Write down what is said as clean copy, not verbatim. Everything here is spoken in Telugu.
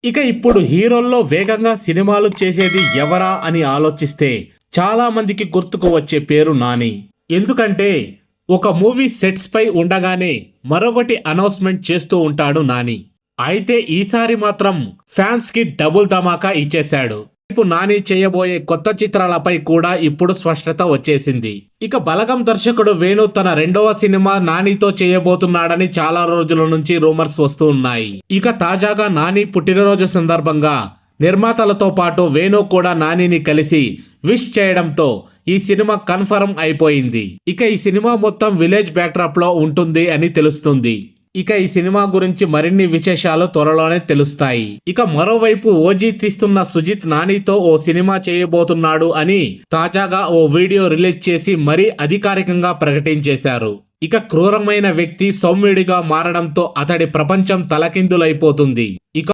ఇక ఇప్పుడు హీరోల్లో వేగంగా సినిమాలు చేసేది ఎవరా అని ఆలోచిస్తే చాలా మందికి గుర్తుకు వచ్చే పేరు నాని. ఎందుకంటే ఒక మూవీ సెట్స్ పై ఉండగానే మరొకటి అనౌన్స్మెంట్ చేస్తూ ఉంటాడు నాని. అయితే ఈసారి మాత్రం ఫ్యాన్స్ కి డబుల్ ధమాకా ఇచ్చేశాడు. ఇప్పుడు నాని చేయబోయే కొత్త చిత్రాలపై కూడా ఇప్పుడు స్పష్టత వచ్చేసింది. ఇక బలగం దర్శకుడు వేణు తన రెండవ సినిమా నానితో చేయబోతున్నాడని చాలా రోజుల నుంచి రూమర్స్ వస్తూ ఉన్నాయి. ఇక తాజాగా నాని పుట్టినరోజు సందర్భంగా నిర్మాతలతో పాటు వేణు కూడా నానిని కలిసి విష్ చేయడంతో ఈ సినిమా కన్ఫర్మ్ అయిపోయింది. ఇక ఈ సినిమా మొత్తం విలేజ్ బ్యాక్డ్రాప్ లో ఉంటుంది అని తెలుస్తుంది. ఇక ఈ సినిమా గురించి మరిన్ని విశేషాలు త్వరలోనే తెలుస్తాయి. ఇక మరోవైపు ఓజీ తీస్తున్న సుజిత్ నానితో ఓ సినిమా చేయబోతున్నాడు అని తాజాగా ఓ వీడియో రిలీజ్ చేసి మరీ అధికారికంగా ప్రకటించేశారు. ఇక క్రూరమైన వ్యక్తి సౌమ్యుడిగా మారడంతో అతడి ప్రపంచం తలకిందులైపోతుంది. ఇక